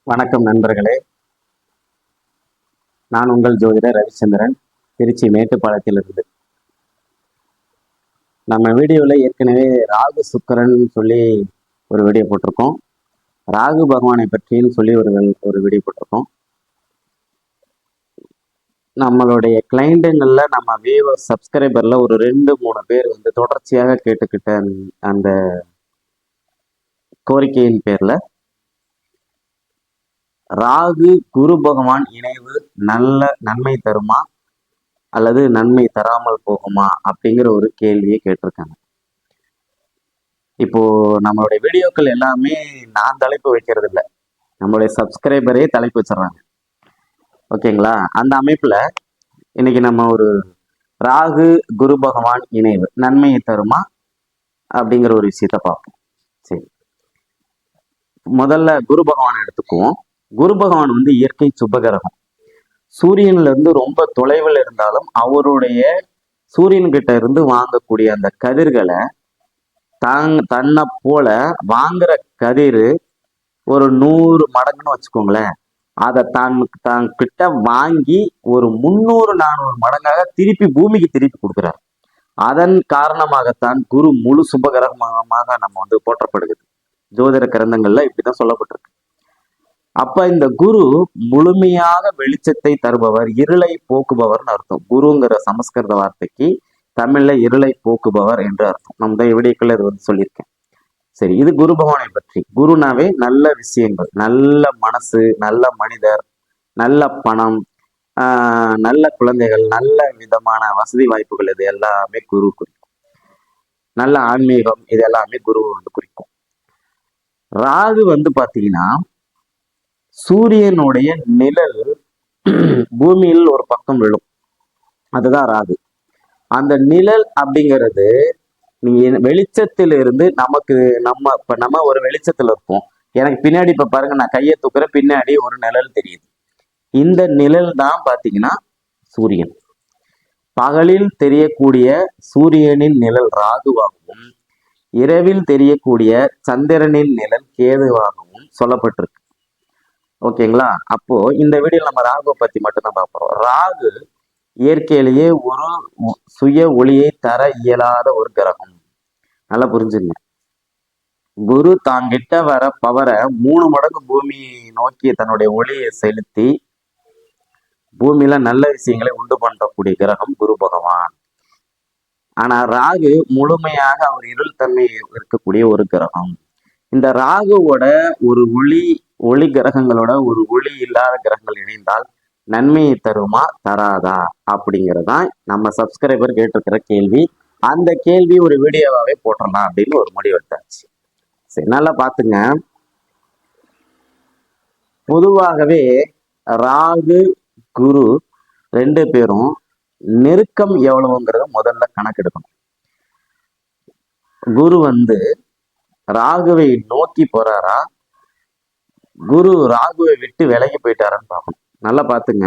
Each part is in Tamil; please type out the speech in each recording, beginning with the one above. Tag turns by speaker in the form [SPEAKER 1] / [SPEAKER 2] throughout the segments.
[SPEAKER 1] வணக்கம் நண்பர்களே, நான் உங்கள் ஜோதிடர் ரவிச்சந்திரன், திருச்சி மேட்டுப்பாளையத்திலிருந்து. நம்ம வீடியோவில் ஏற்கனவே ராகு சுக்கரன் சொல்லி ஒரு வீடியோ போட்டிருக்கோம். ராகு பகவானை பற்றின்னு சொல்லி ஒரு வீடியோ போட்டிருக்கோம். நம்மளுடைய கிளைண்ட்டுங்களில் நம்ம வியூவர் சப்ஸ்கிரைபரில் ஒரு 2-3 பேர் தொடர்ச்சியாக கேட்டுக்கிட்ட அந்த கோரிக்கையின் பேரில் ராகு குரு பகவான் இணைவு நல்ல நன்மை தருமா அல்லது நன்மை தராமல் போகுமா அப்படிங்கிற ஒரு கேள்வியை கேட்டிருக்காங்க. இப்போ நம்மளுடைய வீடியோக்கள் எல்லாமே நான் தலைப்பு வைக்கிறது இல்லை, நம்மளுடைய சப்ஸ்கிரைபரே தலைப்பு வச்சிடறாங்க. ஓகேங்களா? அந்த அமைப்புல இன்னைக்கு நம்ம ஒரு ராகு குரு பகவான் இணைவு நன்மையை தருமா அப்படிங்கிற ஒரு விஷயத்த பார்ப்போம். சரி, முதல்ல குரு பகவான் எடுத்துக்குவோம். குரு பகவான் இயற்கை சுபகிரகம். சூரியன்ல இருந்து ரொம்ப தொலைவில் இருந்தாலும் அவருடைய சூரியன் கிட்ட இருந்து வாங்கக்கூடிய அந்த கதிர்களை தன்னை போல வாங்குற கதிர் ஒரு 100 மடங்குன்னு வச்சுக்கோங்களேன். அதை தான் கிட்ட வாங்கி ஒரு 300-400 மடங்காக திருப்பி பூமிக்கு திருப்பி கொடுக்குறாரு. அதன் காரணமாகத்தான் குரு முழு சுபகிரகமாக நம்ம போற்றப்படுகிறது. ஜோதிட கிரந்தங்கள்ல இப்படிதான் சொல்லப்பட்டிருக்கு. அப்ப இந்த குரு முழுமையாக வெளிச்சத்தை தருபவர், இருளை போக்குபவர்னு அர்த்தம். குருங்கிற சமஸ்கிருத வார்த்தைக்கு தமிழ்ல இருளை போக்குபவர் என்று அர்த்தம். நம்ம வீடியோக்கள் இது சொல்லியிருக்கேன். சரி, இது குரு பகவானை பற்றி. குருனாவே நல்ல விஷயங்கள், நல்ல மனசு, நல்ல மனிதர், நல்ல பணம், நல்ல குழந்தைகள், நல்ல விதமான வசதி வாய்ப்புகள், இது எல்லாமே குரு குறிக்கும். நல்ல ஆன்மீகம், இது எல்லாமே குரு குறிக்கும். ராகு பாத்தீங்கன்னா சூரியனுடைய நிழல் பூமியில் ஒரு பக்கம் விழும், அதுதான் ராகு. அந்த நிழல் அப்படிங்கிறது நீங்க வெளிச்சத்திலிருந்து நம்ம ஒரு வெளிச்சத்துல இருப்போம். எனக்கு பின்னாடி இப்ப பாருங்க, நான் கையை தூக்குற பின்னாடி ஒரு நிழல் தெரியுது. இந்த நிழல் தான் பாத்தீங்கன்னா சூரியன். பகலில் தெரியக்கூடிய சூரியனின் நிழல் ராகுவாகவும், இரவில் தெரியக்கூடிய சந்திரனின் நிழல் கேதுவாகவும் சொல்லப்பட்டிருக்கு. ஓகேங்களா? அப்போ இந்த வீடியோல நம்ம ராகுவை பத்தி மட்டும்தான் பார்ப்போம். ராகு இயற்கையிலேயே ஒரு சுய ஒளியை தர இயலாத ஒரு கிரகம். நல்லா புரிஞ்சுங்க. குரு தாங்கிட்ட வர பவரை 3 மடங்கு பூமி நோக்கி தன்னுடைய ஒளியை செலுத்தி பூமியில நல்ல விஷயங்களை உண்டு பண்ணக்கூடிய கிரகம் குரு பகவான். ஆனா ராகு முழுமையாக அவர் இருள் தன்மை இருக்கக்கூடிய ஒரு கிரகம். இந்த ராகுவோட ஒரு ஒளி கிரகங்களோட ஒரு ஒளி இல்லாத கிரகங்கள் இணைந்தால் நன்மையை தருமா தராதா அப்படிங்கிறதான் நம்ம சப்ஸ்கிரைபர் கேட்டிருக்கிற கேள்வி. அந்த கேள்வி ஒரு வீடியோவாவே போட்டலாம் அப்படின்னு ஒரு முடிவு எடுத்தாச்சு. சரி, நல்லா பாத்துங்க. பொதுவாகவே ராகு குரு 2 பேரும் நெருக்கம் எவ்வளவுங்கிறத முதல்ல கணக்கெடுக்கணும். குரு ராகுவை நோக்கி போறாரா, குரு ராகுவை விட்டு விலகி போயிட்டாரான்னு பார்க்கணும். நல்லா பாத்துங்க.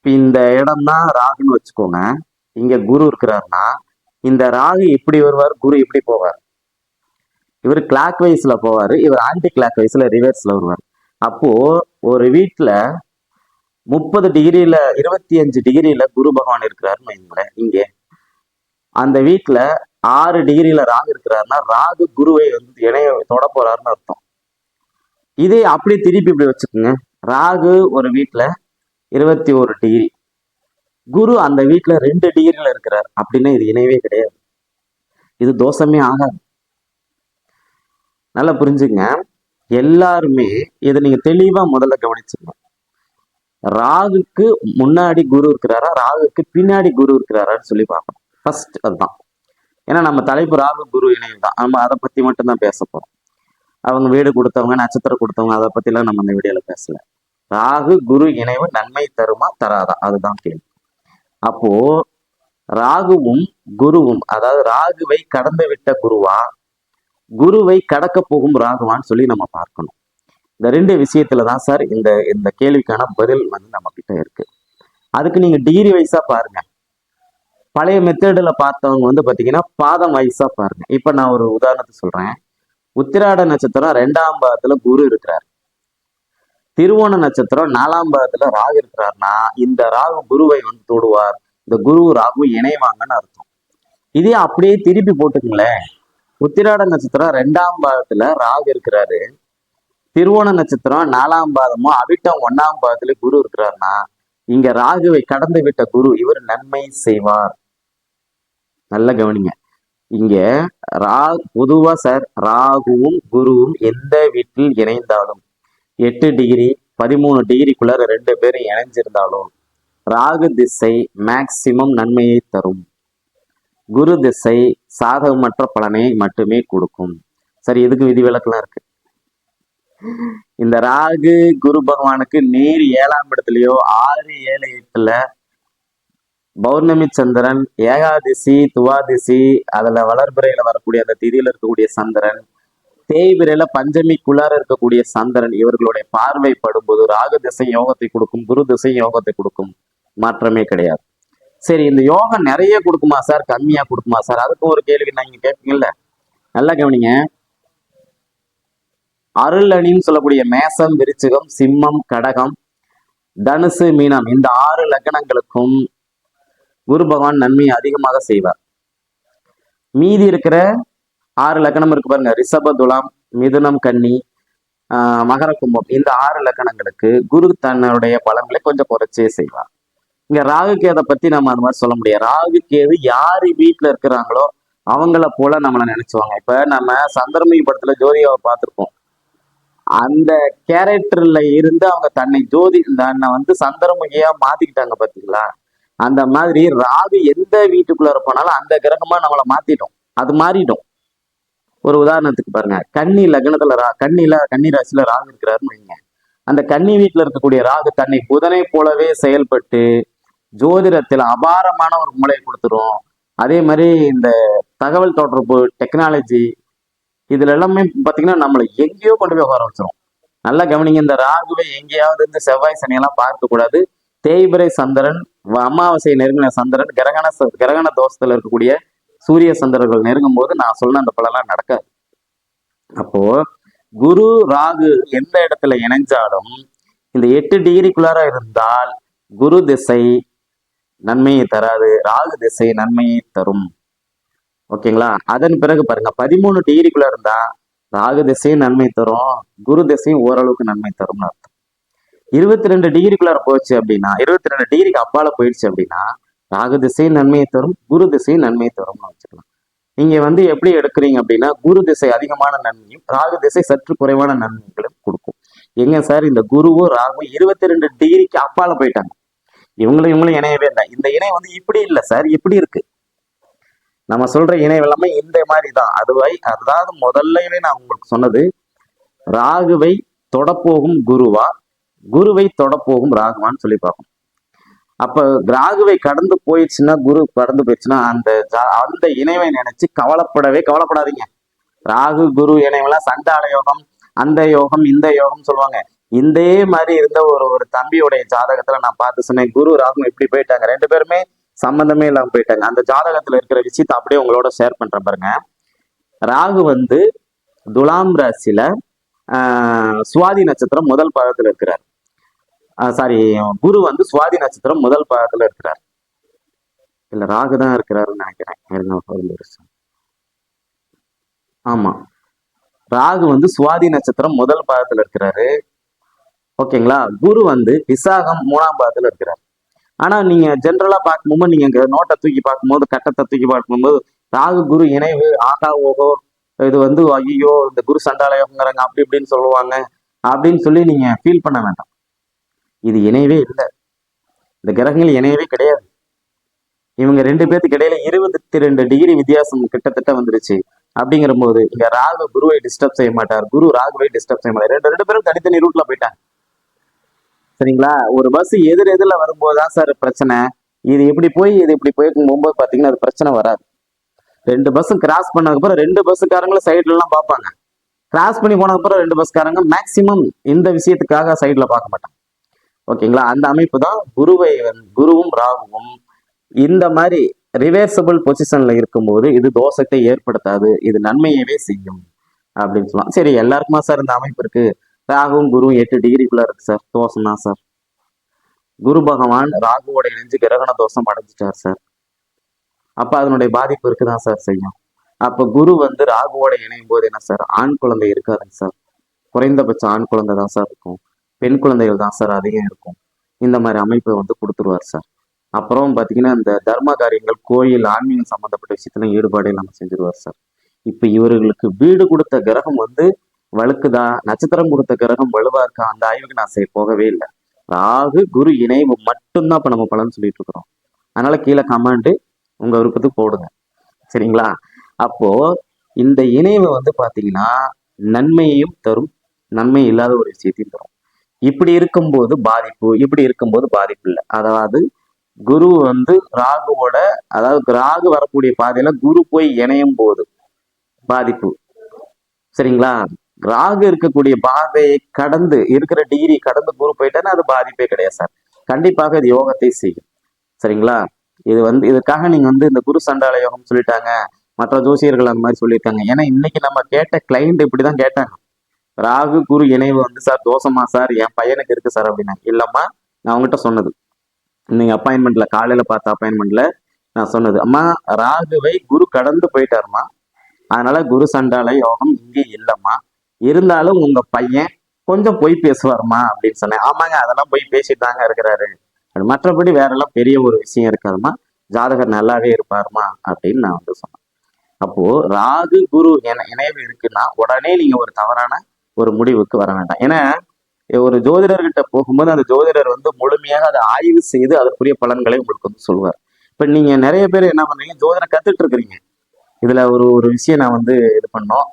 [SPEAKER 1] இந்த இடம் தான் ராகுன்னு வச்சுக்கோங்க. இங்க குரு இருக்கிறாருன்னா இந்த ராகு இப்படி வருவார், குரு இப்படி போவார். இவர் கிளாக் வைஸ்ல போவாரு, இவர் ஆன்டி கிளாக் வைஸ்ல ரிவர்ஸ்ல வருவார். அப்போ ஒரு வீட்டுல 30 டிகிரியில 25 டிகிரியில குரு பகவான் இருக்கிறாருன்னு வைங்களேன். இங்கே அந்த வீட்டுல 6 டிகிரியில ராகு இருக்கிறாருன்னா ராகு குருவை இணைய தொட போறாருன்னு அர்த்தம். இதே அப்படி திருப்பி இப்படி வச்சுக்கோங்க. ராகு ஒரு வீட்டுல 21 டிகிரி, குரு அந்த வீட்டுல 2 டிகிரில இருக்கிறார் அப்படின்னா இது இணைவே கிடையாது, இது தோஷமே ஆகாது. நல்லா புரிஞ்சுங்க. எல்லாருமே இதை நீங்க தெளிவா முதல்ல கவனிச்சுங்க. ராகுக்கு முன்னாடி குரு இருக்கிறாரா, ராகுக்கு பின்னாடி குரு இருக்கிறாரான்னு சொல்லி பார்க்கணும். ஃபர்ஸ்ட் அதுதான். ஏன்னா நம்ம தலைப்பு ராகு குரு இணைவு தான், நம்ம அதை பத்தி மட்டும்தான் பேச போறோம். அவங்க வீடு கொடுத்தவங்க, நட்சத்திரம் கொடுத்தவங்க, அதை பத்திலாம் நம்ம இந்த வீடியோல பேசல. ராகு குரு இணைவு நன்மை தருமா தராதா, அதுதான் கேள்வி. அப்போ ராகுவும் குருவும், அதாவது ராகுவை கடந்து விட்ட குருவா, குருவை கடக்க போகும் ராகுவான்னு சொல்லி நம்ம பார்க்கணும். இந்த 2 விஷயத்துலதான் சார் இந்த கேள்விக்கான பதில் நம்ம கிட்ட இருக்கு. அதுக்கு நீங்க டிகிரி வைஸா பாருங்க. பழைய மெத்தேடுல பார்த்தவங்க பாத்தீங்கன்னா பாதம் வைஸா பாருங்க. இப்ப நான் ஒரு உதாரணத்தை சொல்றேன். உத்திராட நட்சத்திரம் 2ஆம் பாதத்துல குரு இருக்கிறார். திருவோண நட்சத்திரம் 4ஆம் பாதத்துல ராகு இருக்கிறார்னா இந்த ராகு குருவை வந்து தொடுவார். இந்த குரு ராகு இணைவாங்கன்னு அர்த்தம். இதே அப்படியே திருப்பி போட்டுக்குங்களேன். உத்திராட நட்சத்திரம் 2ஆம் பாதத்துல ராகு இருக்கிறாரு, திருவோண நட்சத்திரம் 4ஆம் பாதமும் அவிட்டம் 1ஆம் பாதத்துல குரு இருக்கிறாருன்னா இங்க ராகுவை கடந்து விட்ட குரு இவர் நன்மை செய்வார். நல்ல கவனிங்க. இங்க பொதுவா சார் ராகுவும் குருவும் எந்த வீட்டில் இணைந்தாலும் 8 டிகிரி 13 டிகிரிக்குள்ள 2 பேரும் இணைஞ்சிருந்தாலும் ராகு திசை மேக்சிமம் நன்மையை தரும், குரு திசை சாதகமற்ற பலனை மட்டுமே கொடுக்கும். சரி, இதுக்கு விதிவிலக்கெல்லாம் இருக்கு. இந்த ராகு குரு பகவானுக்கு நேர் 7ஆம் இடத்துலயோ 6, 7, 8ல பௌர்ணமி சந்திரன், ஏகாதிசி, துவாதிசி, அதுல வளர்பிறையில வரக்கூடிய அந்த திதியில இருக்கக்கூடிய சந்திரன், தேய்பிரையில பஞ்சமிக்குள்ளார இருக்கக்கூடிய சந்திரன், இவர்களுடைய பார்வை படும்போது ராகு திசை யோகத்தை கொடுக்கும், குரு திசை யோகத்தை கொடுக்கும், மாற்றமே கிடையாது. சரி, இந்த யோகம் நிறைய கொடுக்குமா சார், கம்மியா கொடுக்குமா சார்? அதுக்கு ஒரு கேள்வி நீங்க கேட்பீங்கல்ல, நல்லா கவனிங்க. அருள் அணின்னு சொல்லக்கூடிய மேசம், விருச்சிகம், சிம்மம், கடகம், தனுசு, மீனம் இந்த 6 லக்னங்களுக்கும் குரு பகவான் நன்மையை அதிகமாக செய்வார். மீதி இருக்கிற 6 லக்னம் இருக்கு பாருங்க, ரிஷப, துலாம், மிதுனம், கன்னி, மகர, கும்பம் இந்த 6 லக்னங்களுக்கு குரு தன்னுடைய பலன்களை கொஞ்சம் குறைச்சே செய்வார். இங்க ராகு கேதை பத்தி நம்ம அந்த மாதிரி சொல்ல முடியாது. ராகு கேது யாரு வீட்டுல இருக்கிறாங்களோ அவங்கள போல நம்மளை நினைச்சுவாங்க. இப்ப நம்ம சந்திரமுகி படத்துல ஜோதிகாவை பார்த்திருப்போம். அந்த கேரக்டர்ல இருந்து அவங்க தன்னை தன்னை வந்து சந்திரமுகியா மாத்திக்கிட்டாங்க பாத்தீங்களா? அந்த மாதிரி ராகு எந்த வீட்டுக்குள்ள போனாலும் அந்த கிரகமா நம்மளை மாத்திட்டோம், அது மாறிடும். ஒரு உதாரணத்துக்கு பாருங்க, கன்னி லக்னத்துல கன்னி ராசியில ராகு இருக்கிறாருன்னு வைங்க. அந்த கன்னி வீட்டுல இருக்கக்கூடிய ராகு தன்னை புதனை போலவே செயல்பட்டு ஜோதிடத்துல அபாரமான ஒரு மூளையை கொடுத்துரும். அதே மாதிரி இந்த தகவல் தொடர்பு டெக்னாலஜி இதுல எல்லாமே பாத்தீங்கன்னா நம்மளை எங்கேயோ கொண்டு போய் உட்கார வச்சிரும். நல்லா கவனிங்க. இந்த ராகுவை எங்கேயாவது இந்த செவ்வாய் சனியெல்லாம் பார்க்க கூடாது. தேய்பிரை சந்திரன், அமாவாசை நெருங்கின சந்திரன், கிரகண தோஷத்துல இருக்கக்கூடிய சூரிய சந்திரர்கள் நெருங்கும் போது நான் சொன்ன அந்த பலன்லாம் நடக்காது. அப்போ குரு ராகு எந்த இடத்துல இணைஞ்சாலும் இந்த 8 டிகிரிக்குள்ளார இருந்தால் குரு திசை நன்மையை தராது, ராகு திசை நன்மையை தரும். ஓகேங்களா? அதன் பிறகு பாருங்க, 13 டிகிரிக்குள்ள இருந்தா ராகு திசையும் நன்மை தரும், குரு திசையும் ஓரளவுக்கு நன்மை தரும்னு அர்த்தம். 22 டிகிரிக்குள்ளார போச்சு அப்படின்னா, 22 டிகிரிக்கு அப்பால போயிடுச்சு அப்படின்னா ராகு திசையும் நன்மையை தரும், குரு திசையும் நன்மையை தரும்னு வச்சுக்கலாம். நீங்க வந்து எப்படி எடுக்கிறீங்க அப்படின்னா, குரு திசை அதிகமான நன்மையும் ராகு திசை சற்று குறைவான நன்மைகளும் கொடுக்கும். எங்க சார் இந்த குருவும் ராகும் 22 டிகிரிக்கு அப்பால போயிட்டாங்க, இவங்களும் இணையவே இல்லை. இந்த இணை வந்து இப்படி இல்லை சார், இப்படி இருக்கு. நம்ம சொல்ற இணை எல்லாமே இந்த மாதிரி தான். அதாவது முதல்லவே நான் உங்களுக்கு சொன்னது, ராகுவை தொடப்போகும் குருவா, குருவை தொடப்போகும் ராகுவான்னு சொல்லி பார்க்கணும். அப்ப ராகுவை கடந்து போயிடுச்சுன்னா, குரு கடந்து போயிடுச்சுன்னா அந்த இணைவை நினைச்சு கவலைப்படாதீங்க. ராகு குரு இணைவெல்லாம் சண்டால யோகம், அந்த யோகம், இந்த யோகம் சொல்லுவாங்க. இந்த மாதிரி இருந்த ஒரு தம்பியுடைய ஜாதகத்துல நான் பார்த்து சொன்னேன், குரு ராகு இப்படி போயிட்டாங்க, 2 பேருமே சம்பந்தமே இல்லாம போயிட்டாங்க. அந்த ஜாதகத்துல இருக்கிற விஷயத்தை அப்படியே உங்களோட ஷேர் பண்றேன் பாருங்க. ராகு வந்து துலாம் ராசியில சுவாதி நட்சத்திரம் முதல் பாதத்துல இருக்கிறார். குரு வந்து சுவாதி நட்சத்திரம் முதல் பாதத்துல இருக்கிறார். இல்ல ராகு தான் இருக்கிறாருன்னு நினைக்கிறேன். ஆமா, ராகு வந்து சுவாதி நட்சத்திரம் முதல் பாதத்துல இருக்கிறாரு. ஓகேங்களா? குரு வந்து விசாகம் 3ஆம் பாதத்துல இருக்கிறார். ஆனா நீங்க ஜென்ரலா பார்க்கும்போது, நீங்க நோட்டை தூக்கி பார்க்கும்போது, கட்டத்தை தூக்கி பார்க்கும்போது ராகு குரு இணைவு ஆகா ஓகோ, இது வந்து ஐயோ இந்த குரு சண்டாலயோகங்கிறாங்க அப்படி இப்படின்னு சொல்லுவாங்க அப்படின்னு சொல்லி நீங்க ஃபீல் பண்ண வேண்டாம். இது இணையவே இல்லை, இந்த கிரகங்கள் இணையவே கிடையாது. இவங்க 2 பேருக்கு இடையில 22 டிகிரி வித்தியாசம் கிட்டத்தட்ட வந்துருச்சு. அப்படிங்கிற போது இங்க ராகு குருவை டிஸ்டர்ப் செய்ய மாட்டார், குரு ராகுவை டிஸ்டர்ப் செய்ய மாட்டார். 2 பேரும் தனித்தனி ரூட்ல போயிட்டாங்க. சரிங்களா? ஒரு பஸ் எதிரில வரும்போதுதான் சார் பிரச்சனை. இது இப்படி போய் இது இப்படி போகும்போது பாத்தீங்கன்னா அது பிரச்சனை வராது. 2 பஸ்ஸும் கிராஸ் பண்ணதுக்கு அப்புறம் 2 பஸ்ஸுக்காரங்களும் சைட்ல எல்லாம் பார்ப்பாங்க. கிராஸ் பண்ணி போனதுக்கு அப்புறம் 2 பஸ்காரங்க மேக்சிமம் இந்த விஷயத்துக்காக சைட்ல பார்க்க மாட்டாங்க. ஓகேங்களா? அந்த அமைப்பு தான் குருவும் ராகுவும் இந்த மாதிரி ரிவர்சபிள் பொசிஷன்ல இருக்கும்போது இது தோஷத்தை ஏற்படுத்தாது, இது நன்மையவே செய்யும் அப்படின்னு சொல்லலாம். சரி, எல்லாருக்குமா சார் இந்த அமைப்பு இருக்கு? ராகுவும் குருவும் 8 டிகிரிக்குள்ள இருக்கு சார், தோஷம் தான் சார். குரு பகவான் ராகுவோட இணைஞ்சு கிரகண தோஷம் அடைஞ்சிட்டார் சார். அப்ப அதனுடைய பாதிப்பு இருக்குதான் சார் செய்யும். அப்ப குரு வந்து ராகுவோட இணையும் போது என்ன சார், ஆண் குழந்தை இருக்காதுங்க சார். குறைந்தபட்சம் ஆண் குழந்தை தான் சார் இருக்கும், பெண் குழந்தைகள் தான் சார் அதிகம் இருக்கும். இந்த மாதிரி அமைப்பை வந்து கொடுத்துருவார் சார். அப்புறம் பார்த்தீங்கன்னா இந்த தர்ம காரியங்கள், கோயில், ஆன்மீகம் சம்மந்தப்பட்ட விஷயத்துல ஈடுபாடு இல்லாமல் செஞ்சிருவார் சார். இப்போ இவர்களுக்கு வீடு கொடுத்த கிரகம் வந்து வழுக்குதா, நட்சத்திரம் கொடுத்த கிரகம் வலுவா இருக்கா, அந்த ஆய்வுக்கு நான் போகவே இல்லை. ராகு குரு இணைவு மட்டும்தான் இப்போ நம்ம பலன் சொல்லிட்டு இருக்கிறோம். அதனால கீழே கமெண்ட் உங்க விருப்பத்துக்கு போடுங்க, சரிங்களா? அப்போ இந்த இணைவு வந்து பாத்தீங்கன்னா நன்மையையும் தரும், நன்மை இல்லாத ஒரு விஷயத்தையும் தரும். இப்படி இருக்கும்போது பாதிப்பு, இப்படி இருக்கும்போது பாதிப்பு இல்லை. அதாவது குரு வந்து ராகுவோட, அதாவது ராகு வரக்கூடிய பாதையில குரு போய் இணையும் போது பாதிப்பு, சரிங்களா? ராகு இருக்கக்கூடிய பாதையை கடந்து இருக்கிற டிகிரி கடந்து குரு போயிட்டேன்னா அது பாதிப்பே கிடையாது சார். கண்டிப்பாக இது யோகத்தை செய்யும், சரிங்களா? இது வந்து இதுக்காக நீங்க வந்து இந்த குரு சண்டால யோகம் சொல்லிட்டாங்க, மற்ற ஜோசியர்கள் அந்த மாதிரி சொல்லியிருக்காங்க. ஏன்னா இன்னைக்கு நம்ம கேட்ட கிளைண்ட் இப்படிதான் கேட்டாங்க. ராகு குரு இணைவு வந்து சார் தோஷமா சார், என் பையனுக்கு இருக்கு சார் அப்படின்னா. இல்லம்மா, நான் அவங்ககிட்ட சொன்னது, நீங்க அப்பாயின்மெண்ட்ல காலையில பார்த்த அப்பாயின்மெண்ட்ல நான் சொன்னது, அம்மா ராகுவை குரு கடந்து போயிட்டாருமா, அதனால குரு சண்டால யோகம் இங்கே இல்லம்மா, இருந்தாலும் உங்க பையன் கொஞ்சம் பொய் பேசுவாருமா அப்படின்னு சொன்னேன். ஆமாங்க, அதெல்லாம் போய் பேசிட்டு தாங்க இருக்கிறாரு, மற்றபடி வேற எல்லாம் பெரிய ஒரு விஷயம் இருக்காதுமா, ஜாதகர் நல்லாவே இருப்பாருமா அப்படின்னு நான் வந்து சொன்னேன். அப்போ ராகு குரு இணைவு இருக்குன்னா உடனே நீங்க ஒரு தவறான ஒரு முடிவுக்கு வர வேண்டாம். ஏன்னா ஒரு ஜோதிடர்கிட்ட போகும்போது அந்த ஜோதிடர் வந்து முழுமையாக அதை ஆய்வு செய்து அதற்குரிய பலன்களை உங்களுக்கு வந்து சொல்லுவார். இப்ப நீங்க நிறைய பேர் என்ன பண்றீங்க, ஜோதிடம் கத்துட்டு இருக்கிறீங்க. இதுல ஒரு ஒரு விஷயம் நான் வந்து இது பண்ணோம்.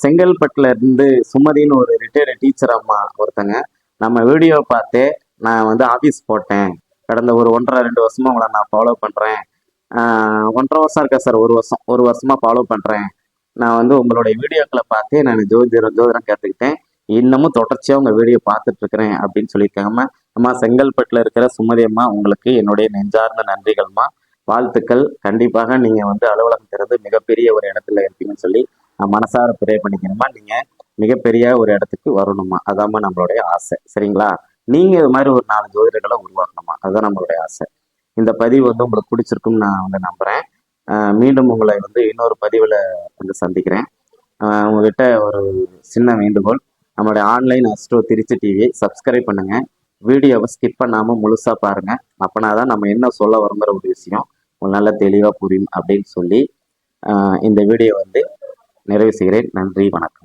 [SPEAKER 1] செங்கல்பட்டுல இருந்து சுமதின்னு ஒரு ரிட்டையர்டு டீச்சர் அம்மா ஒருத்தங்க நம்ம வீடியோ பார்த்தே நான் வந்து ஆபீஸ் போட்டேன், கடந்த ஒரு 1.5-2 வருஷமா உங்களை நான் ஃபாலோ பண்றேன், 1.5 வருஷம் இருக்கா சார், ஒரு வருஷமா ஃபாலோ பண்றேன், நான் வந்து உங்களுடைய வீடியோக்களை பார்த்தே நான் ஜோதிடம் கற்றுக்கிட்டேன், இன்னமும் தொடர்ச்சியாக உங்கள் வீடியோ பார்த்துட்டு இருக்கிறேன் அப்படின்னு சொல்லியிருக்காங்கம்மா. அம்மா செங்கல்பட்டில் இருக்கிற சுமதி அம்மா, உங்களுக்கு என்னுடைய நெஞ்சார்ந்த நன்றிகள்மா, வாழ்த்துக்கள். கண்டிப்பாக நீங்கள் வந்து அலுவலகம் திறந்து மிகப்பெரிய ஒரு இடத்துல இருப்பீங்கன்னு சொல்லி நான் மனசார ப்ரே பண்ணிக்கிறேம்மா. நீங்கள் மிகப்பெரிய ஒரு இடத்துக்கு வரணுமா, அதாம்மா நம்மளுடைய ஆசை, சரிங்களா? நீங்கள் இது மாதிரி ஒரு 4 ஜோதிடர்களை உருவாக்கணுமா, அதுதான் நம்மளுடைய ஆசை. இந்த பதிவு வந்து உங்களுக்கு பிடிச்சிருக்குன்னு நான் வந்து நம்புகிறேன். மீண்டும் உங்களை வந்து இன்னொரு பதிவில் வந்து சந்திக்கிறேன். உங்ககிட்ட ஒரு சின்ன வேண்டுகோள், நம்மளுடைய ஆன்லைன் அஸ்ட்ரோ திருச்சி டிவியை சப்ஸ்கிரைப் பண்ணுங்க, வீடியோவை ஸ்கிப் பண்ணாமல் முழுசாக பாருங்கள். அப்போனா தான் நம்ம என்ன சொல்ல வருங்கிற ஒரு விஷயம் உங்களுக்கு நல்லா தெளிவாக புரியும் அப்படின்னு சொல்லி இந்த வீடியோ வந்து நிறைவு செய்கிறேன். நன்றி, வணக்கம்.